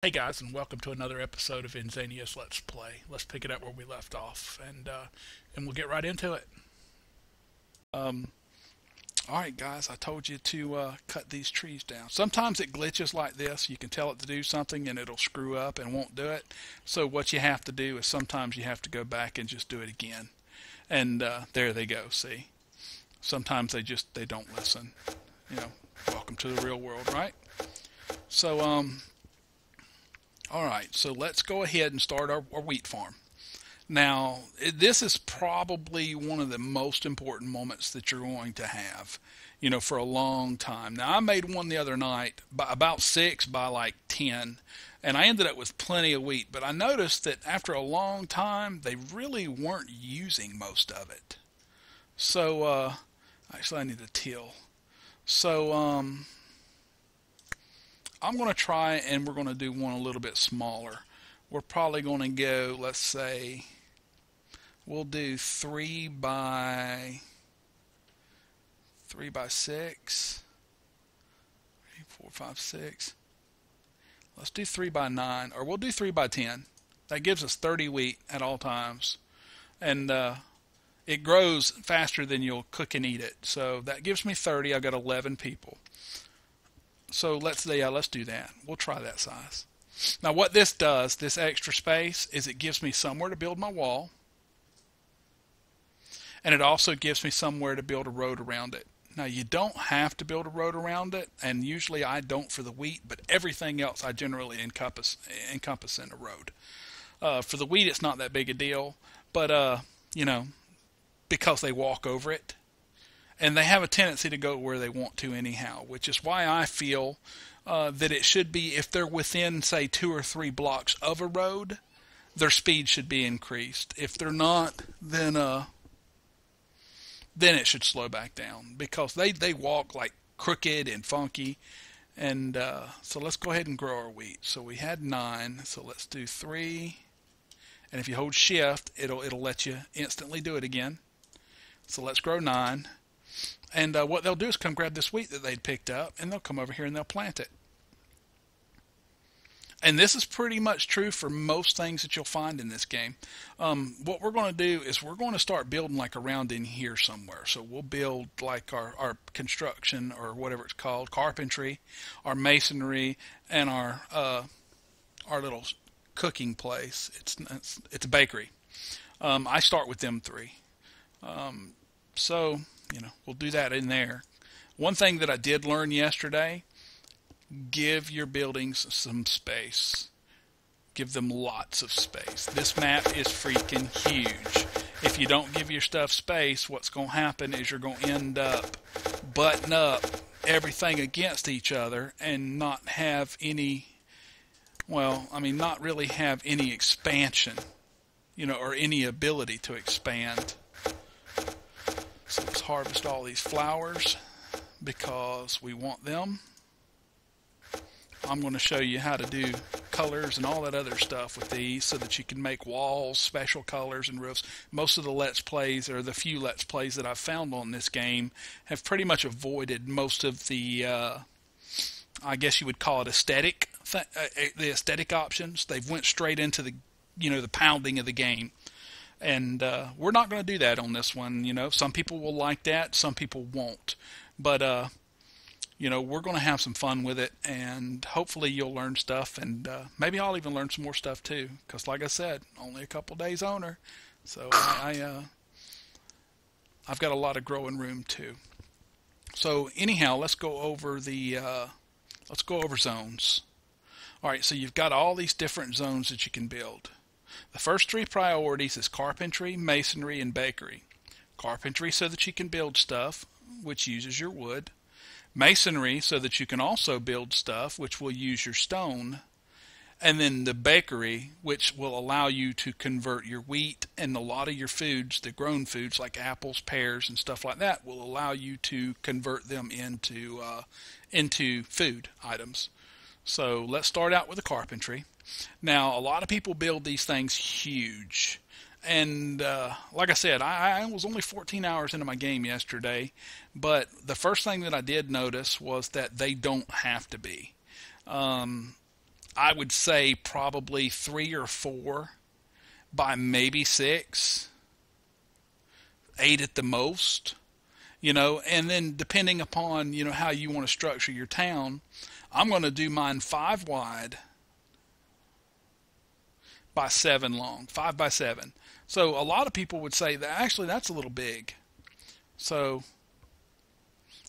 Hey guys, and welcome to another episode of Inzania's Let's Play. Let's pick it up where we left off, and we'll get right into it. Um, all right, guys, I told you to cut these trees down. Sometimes it glitches like this. You can tell it to do something, and it'll screw up and won't do it. So what you have to do is sometimes you have to go back and just do it again. And there they go. See, sometimes they don't listen. You know, welcome to the real world, right? So all right, so let's go ahead and start our wheat farm. Now, this is probably one of the most important moments that you're going to have, for a long time. Now, I made one the other night, by about 6 by like 10, and I ended up with plenty of wheat, but I noticed that after a long time, they really weren't using most of it. So, actually, I need to till. So, I'm going to try and we're going to do one a little bit smaller. We're probably going to go, let's say, we'll do 3 by 6. 3, 4, 5, 6. Let's do 3 by 9, or we'll do 3 by 10. That gives us 30 wheat at all times. And it grows faster than you'll cook and eat it. So that gives me 30. I've got 11 people. So let's do that. We'll try that size. Now what this does, this extra space, is it gives me somewhere to build my wall. And it also gives me somewhere to build a road around it. Now you don't have to build a road around it, and usually I don't for the wheat, but everything else I generally encompass in a road. For the wheat it's not that big a deal, but because they walk over it. And they have a tendency to go where they want to anyhow, which is why I feel that it should be, if they're within, say, 2 or 3 blocks of a road, their speed should be increased. If they're not, then it should slow back down, because they walk like crooked and funky. And so let's go ahead and grow our wheat. So we had 9, so let's do 3. And if you hold shift, it'll let you instantly do it again. So let's grow 9. And what they'll do is come grab this wheat that they'd picked up, and they'll come over here and they'll plant it. And this is pretty much true for most things that you'll find in this game. What we're going to do is we're going to start building like around in here somewhere. So we'll build like our construction, or whatever it's called, carpentry, our masonry, and our little cooking place. It's a bakery. I start with them 3. So we'll do that in there. One thing that I did learn yesterday, give your buildings some space. Give them lots of space. This map is freaking huge. If you don't give your stuff space, what's going to happen is you're going to end up butting up everything against each other and not have any, not really have any expansion, or any ability to expand. So let's harvest all these flowers because we want them. I'm going to show you how to do colors and all that other stuff with these so that you can make walls, special colors, and roofs. Most of the Let's Plays, or the few Let's Plays that I've found on this game, have pretty much avoided most of the, I guess you would call it the aesthetic options. They've went straight into the pounding of the game. And we're not going to do that on this one. Some people will like that, some people won't. But we're going to have some fun with it, and hopefully you'll learn stuff, and maybe I'll even learn some more stuff too. Because like I said, only a couple days owner, so I've got a lot of growing room too. So anyhow, let's go over zones. All right, so you've got all these different zones that you can build. The first 3 priorities is carpentry, masonry, and bakery. Carpentry so that you can build stuff, which uses your wood. Masonry so that you can also build stuff, which will use your stone. And then the bakery, which will allow you to convert your wheat and a lot of your foods, the grown foods like apples, pears, and stuff like that, will allow you to convert them into food items. So let's start out with the carpentry. Now, a lot of people build these things huge. And like I said, I was only 14 hours into my game yesterday, but the first thing that I did notice was that they don't have to be. I would say probably 3 or 4 by maybe 6, 8 at the most. And then depending upon, how you want to structure your town, I'm going to do mine 5 wide by 7 long, 5 by 7. So a lot of people would say that actually that's a little big. So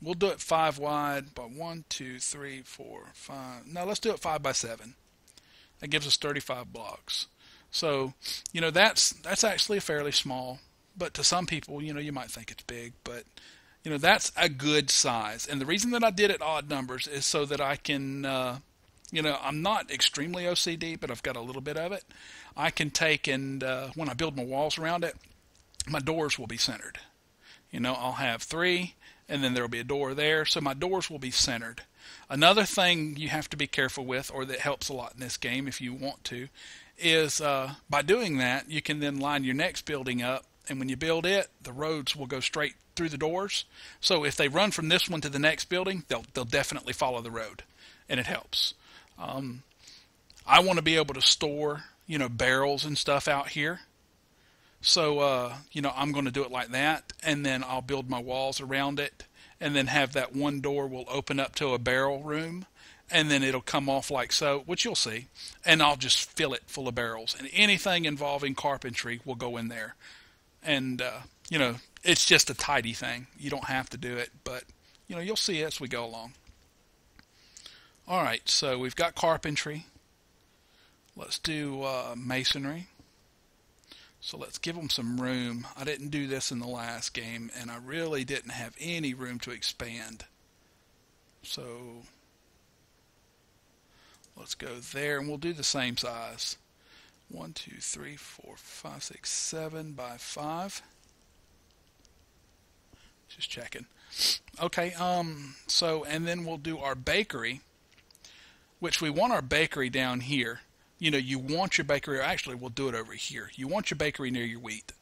we'll do it 5 wide by 1, 2, 3, 4, 5. No, let's do it 5 by 7. That gives us 35 blocks. So, that's actually fairly small, but to some people, you might think it's big, but that's a good size. And the reason that I did it odd numbers is so that I can, I'm not extremely OCD, but I've got a little bit of it. I can take and when I build my walls around it, my doors will be centered. I'll have 3, and then there will be a door there, so my doors will be centered. Another thing you have to be careful with, or that helps a lot in this game if you want to, is by doing that, you can then line your next building up, and when you build it, the roads will go straight through the doors. So if they run from this one to the next building, they'll definitely follow the road, and it helps. I want to be able to store, barrels and stuff out here. So, I'm going to do it like that, and then I'll build my walls around it, and then have that one door will open up to a barrel room, and then it'll come off like so, which you'll see, and I'll just fill it full of barrels, and anything involving carpentry will go in there. And, it's just a tidy thing. You don't have to do it, but, you'll see it as we go along. All right, so we've got carpentry. Let's do masonry. So let's give them some room. I didn't do this in the last game, and I really didn't have any room to expand. So let's go there, and we'll do the same size. 1, 2, 3, 4, 5, 6, 7 by 5. Just checking. Okay, so, and then we'll do our bakery, which we want our bakery down here. You want your bakery, or actually we'll do it over here. You want your bakery near your wheat.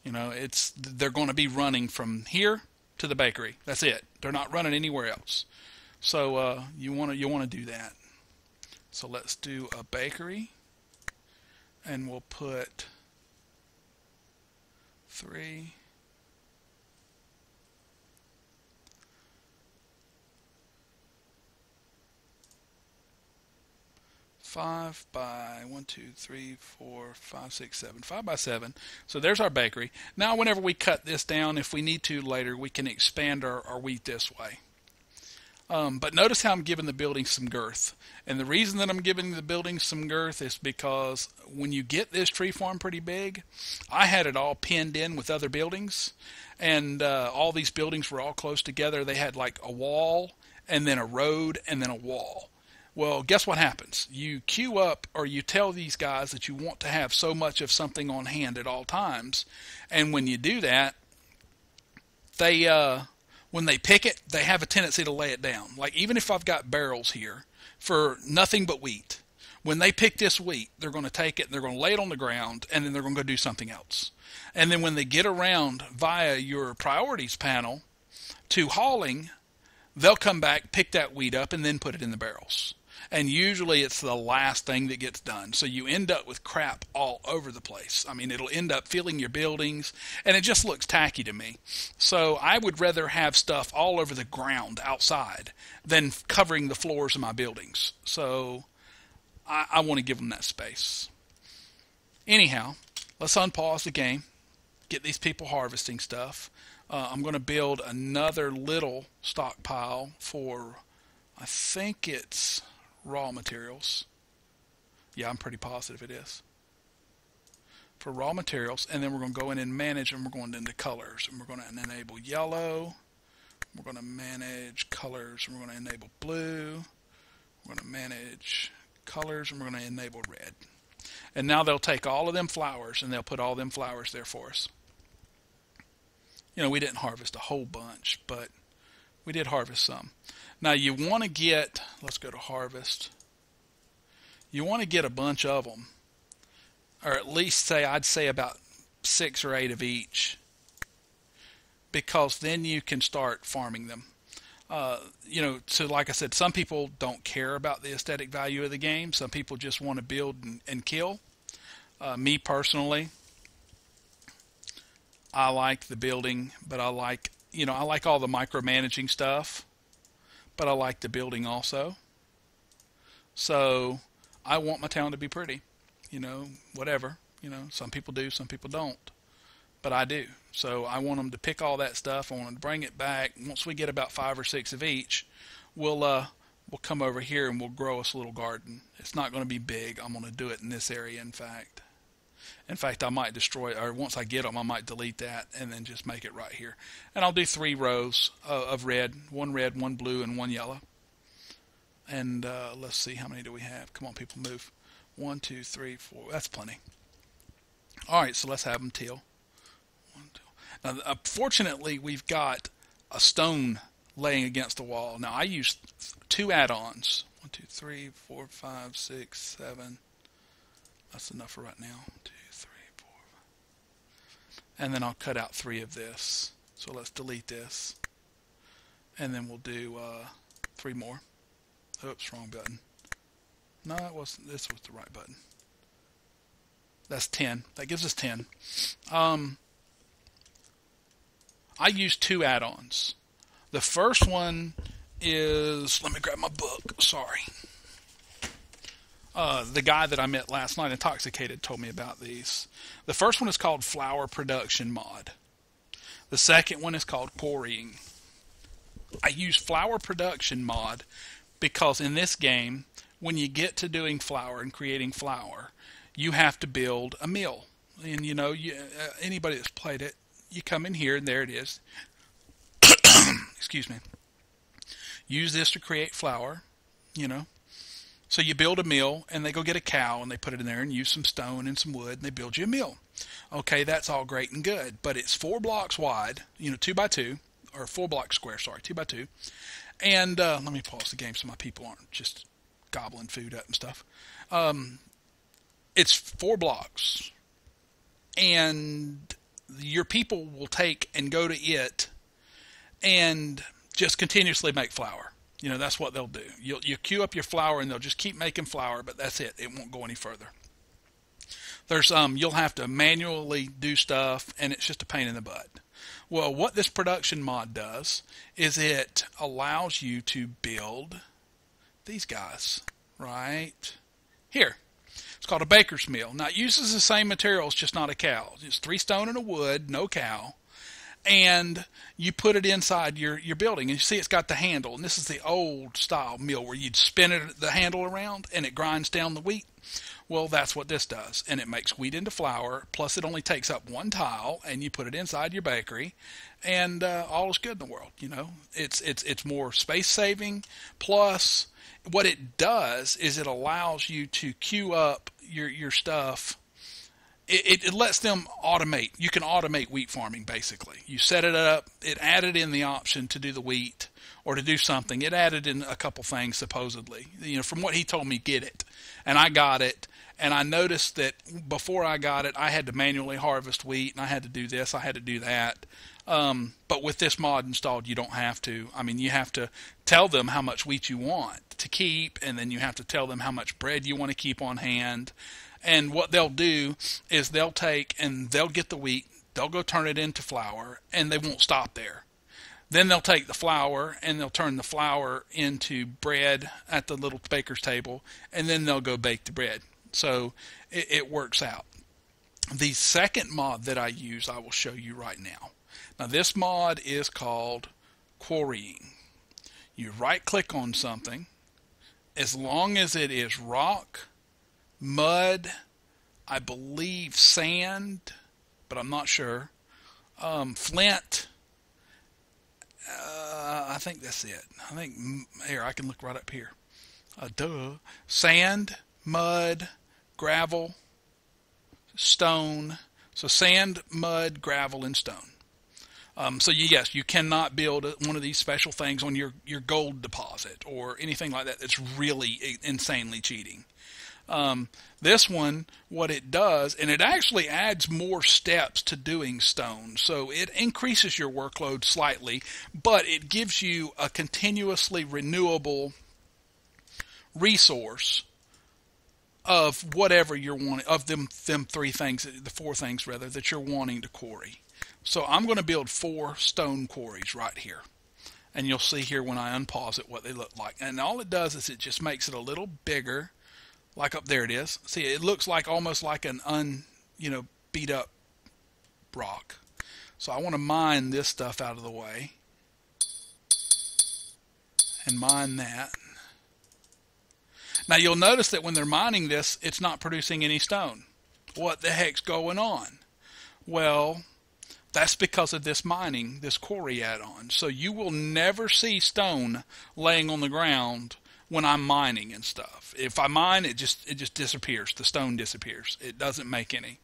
They're going to be running from here to the bakery. That's it. They're not running anywhere else. So you want to do that. So let's do a bakery, and we'll put 3. 5 by 1, 2, 3, 4, 5, 6, 7. 5 by 7. So there's our bakery. Now whenever we cut this down, if we need to later, we can expand our wheat this way. But notice how I'm giving the building some girth. And the reason that I'm giving the building some girth is because when you get this tree farm pretty big, I had it all pinned in with other buildings. And all these buildings were all close together. They had like a wall, and then a road, and then a wall. Well, guess what happens? You queue up, or you tell these guys that you want to have so much of something on hand at all times, and when you do that, they when they pick it, they have a tendency to lay it down. Like even if I've got barrels here for nothing but wheat, when they pick this wheat, they're going to take it and they're going to lay it on the ground, and then they're going to go do something else. And then when they get around via your priorities panel to hauling, they'll come back, pick that wheat up, and then put it in the barrels. And usually it's the last thing that gets done. So you end up with crap all over the place. I mean, it'll end up filling your buildings, and it just looks tacky to me. So I would rather have stuff all over the ground outside than covering the floors of my buildings. So I want to give them that space. Anyhow, let's unpause the game, get these people harvesting stuff. I'm going to build another little stockpile for, I think it's raw materials. Yeah, I'm pretty positive it is. For raw materials, and then we're going to go in and manage, and we're going into colors, and we're going to enable yellow. We're going to manage colors, and we're going to enable blue. We're going to manage colors, and we're going to enable red. And now they'll take all of them flowers, and they'll put all them flowers there for us. We didn't harvest a whole bunch, but we did harvest some. Now you want to get, let's go to harvest. You want to get a bunch of them, or at least I'd say about 6 or 8 of each, because then you can start farming them. So like I said, some people don't care about the aesthetic value of the game. Some people just want to build and kill. Me personally, I like the building, but I like all the micromanaging stuff, but I like the building also. So I want my town to be pretty, whatever. Some people do, some people don't, but I do. So I want them to pick all that stuff. I want them to bring it back. Once we get about 5 or 6 of each, we'll come over here and we'll grow us a little garden. It's not going to be big. I'm going to do it in this area, in fact. I might destroy, or once I get them, I might delete that and then just make it right here. And I'll do 3 rows of red, one blue, and 1 yellow. And let's see, how many do we have? Come on, people, move. 1, 2, 3, 4. That's plenty. All right, so let's have them teal. 1, 2. Now, fortunately, we've got a stone laying against the wall. Now, I use 2 add-ons. 1, 2, 3, 4, 5, 6, 7. That's enough for right now. 2, 3, 4. And then I'll cut out 3 of this. So let's delete this. And then we'll do 3 more. Oops, wrong button. No, it wasn't. This was the right button. That's 10. That gives us 10. I use 2 add-ons. The first one is, let me grab my book. Sorry. The guy that I met last night, Intoxicated, told me about these. The first one is called Flower Production Mod. The second one is called Quarrying. I use Flower Production Mod because in this game, when you get to doing flour and creating flour, you have to build a mill. And anybody that's played it, you come in here and there it is. Excuse me. Use this to create flour, So you build a mill, and they go get a cow, and they put it in there and use some stone and some wood, and they build you a mill. Okay, that's all great and good, but it's 4 blocks wide, 2 by 2, or 4 blocks square, sorry, 2 by 2. And let me pause the game so my people aren't just gobbling food up and stuff. It's 4 blocks, and your people will take and go to it and just continuously make flour. That's what they'll do. You queue up your flour and they'll just keep making flour, but that's it. It won't go any further. There's you'll have to manually do stuff, and it's just a pain in the butt. Well, what this production mod does is it allows you to build these guys right here. It's called a baker's mill. Now, it uses the same materials, just not a cow. It's 3 stone and a wood, no cow. And you put it inside your building, and you see it's got the handle. And this is the old style mill where you'd spin the handle around and it grinds down the wheat. Well, that's what this does, and it makes wheat into flour. Plus, it only takes up 1 tile, and you put it inside your bakery, and all is good in the world. It's more space saving. Plus, what it does is it allows you to queue up your stuff. It lets them automate. You can automate wheat farming, basically. You set it up. It added in the option to do the wheat or to do something. It added in a couple things, supposedly. From what he told me, get it. And I got it. And I noticed that before I got it, I had to manually harvest wheat, and I had to do this, I had to do that. But with this mod installed, you don't have to. I mean, you have to tell them how much wheat you want to keep, and then you have to tell them how much bread you want to keep on hand. And what they'll do is they'll take and they'll get the wheat, they'll go turn it into flour, and they won't stop there. Then they'll take the flour and they'll turn the flour into bread at the little baker's table, and then they'll go bake the bread. So it works out. The second mod that I use, I will show you right now. Now, this mod is called Quarrying. You right-click on something. As long as it is rock, mud, I believe sand, but I'm not sure, flint, I think that's it. Here, I can look right up here. Sand, mud, gravel, stone. So sand, mud, gravel, and stone. So yes, you cannot build one of these special things on your gold deposit or anything like that. That's really insanely cheating. This one, what it does, and it actually adds more steps to doing stone. So it increases your workload slightly, but it gives you a continuously renewable resource of whatever you're wanting, of them three things, the four things rather, that you're wanting to quarry. So I'm going to build 4 stone quarries right here. And you'll see here when I unpause it what they look like. And all it does is it just makes it a little bigger. Like up there it is. See, it looks like almost like an beat up rock. So I want to mine this stuff out of the way. And mine that. Now you'll notice that when they're mining this, it's not producing any stone. What the heck's going on? Well, that's because of this mining, this quarry add-on. So you will never see stone laying on the ground when I'm mining and stuff. If I mine, it just disappears. The stone disappears. It doesn't make any.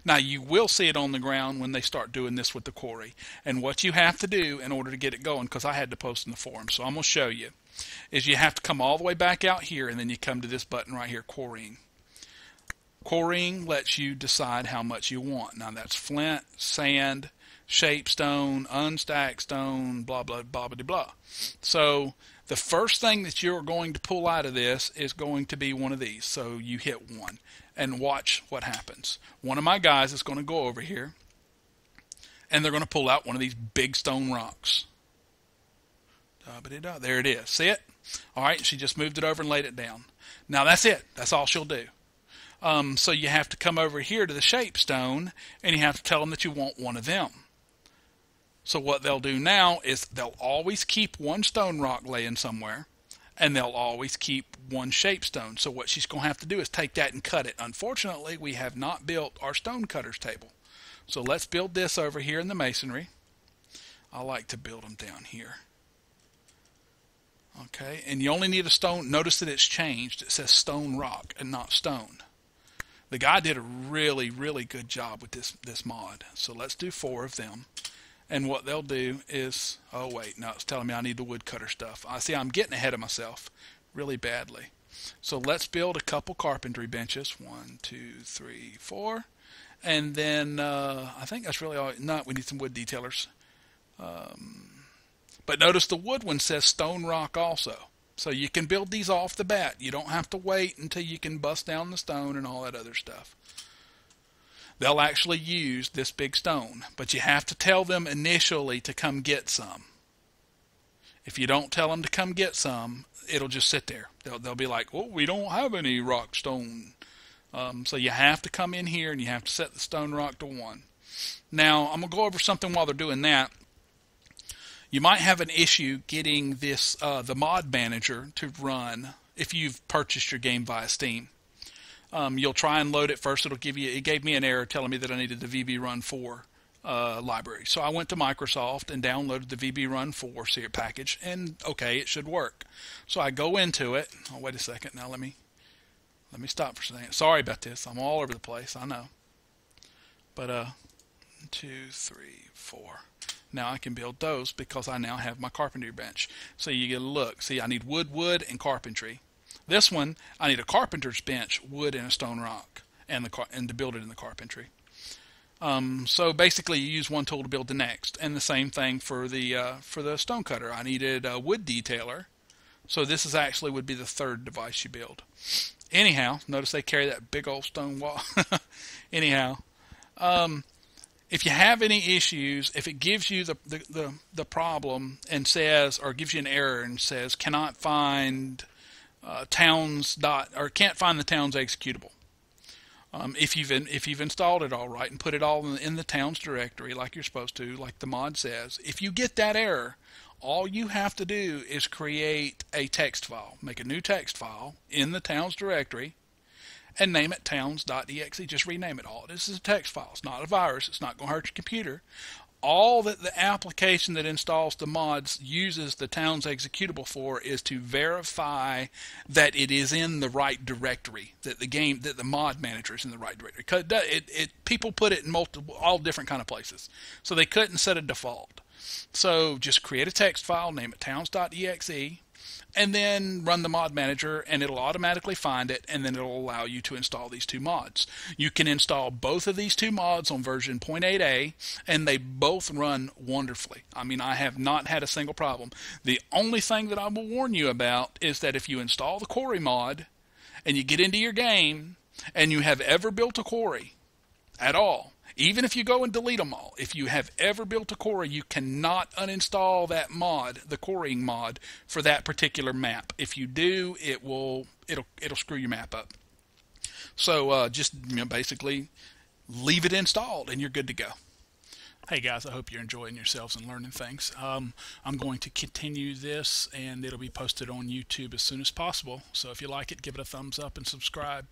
Now you will see it on the ground when they start doing this with the quarry. And what you have to do in order to get it going, because I had to post in the forum, so I'm going to show you, is you have to come all the way back out here and then you come to this button right here, Quarrying. Quarrying lets you decide how much you want. Now that's flint, sand, shape stone, unstacked stone, blah, blah, blah, blah, blah. So the first thing that you're going to pull out of this is going to be one of these. So you hit 1 and watch what happens. One of my guys is going to go over here and they're going to pull out one of these big stone rocks. There it is. See it? All right, she just moved it over and laid it down. Now that's it. That's all she'll do. So you have to come over here to the shape stone and you have to tell them that you want one of them. So what they'll do now is they'll always keep one stone rock laying somewhere and they'll always keep one shape stone. So what she's going to have to do is take that and cut it. Unfortunately, we have not built our stone cutters table. So let's build this over here in the masonry. I like to build them down here. Okay, and you only need a stone. Notice that it's changed. It says stone rock and not stone. The guy did a really, really good job with this mod. So let's do 4 of them. And what they'll do is, oh wait, no, it's telling me I need the woodcutter stuff. I see I'm getting ahead of myself really badly. So let's build a couple carpentry benches. 1, 2, 3, 4. And then I think that's really all. No, we need some wood detailers. But notice the wood one says stone rock also. So you can build these off the bat. You don't have to wait until you can bust down the stone and all that other stuff. They'll actually use this big stone, but you have to tell them initially to come get some. If you don't tell them to come get some, it'll just sit there. They'll be like, well, we don't have any rock stone. So you have to come in here and you have to set the stone rock to 1. Now, I'm going to go over something while they're doing that. You might have an issue getting this the mod manager to run if you've purchased your game via Steam. You'll try and load it first. It gave me an error telling me that I needed the VB Run 4 library. So I went to Microsoft and downloaded the VB Run 4 package, and okay, it should work. So I go into it. Oh, wait a second. Now let me stop for a second. Sorry about this. I'm all over the place. I know. But 1, 2, 3, 4. Now I can build those because I now have my carpentry bench. So you get a look. See, I need wood, and carpentry. This one, I need a carpenter's bench, wood, and a stone rock, and to build it in the carpentry. So basically, you use one tool to build the next, and the same thing for the stone cutter. I needed a wood detailer, so this is actually would be the 3rd device you build. Anyhow, notice they carry that big old stone wall. Anyhow. If you have any issues, if it gives you the problem and says, or gives you an error and says cannot find can't find the towns executable. If you've installed it all right and put it all in the towns directory like you're supposed to, like the mod says, if you get that error, all you have to do is create a text file, make a new text file in the towns directory, and name it towns.exe. Just rename it all. This is a text file. It's not a virus. It's not going to hurt your computer. All that the application that installs the mods uses the towns executable for is to verify that it is in the right directory, that the mod manager is in the right directory. People put it in all different kind of places, so they couldn't set a default. So just create a text file, name it towns.exe, and then run the mod manager, and it'll automatically find it, and then it'll allow you to install these two mods. You can install both of these two mods on version 0.8a, and they both run wonderfully. I mean, I have not had a single problem. The only thing that I will warn you about is that if you install the quarry mod and you get into your game and you have ever built a quarry at all, even if you go and delete them all, if you have ever built a quarry, you cannot uninstall that mod, the quarrying mod, for that particular map. If you do, it'll screw your map up. So just basically leave it installed and you're good to go. Hey guys, I hope you're enjoying yourselves and learning things. I'm going to continue this, and it'll be posted on YouTube as soon as possible. So if you like it, give it a thumbs up and subscribe.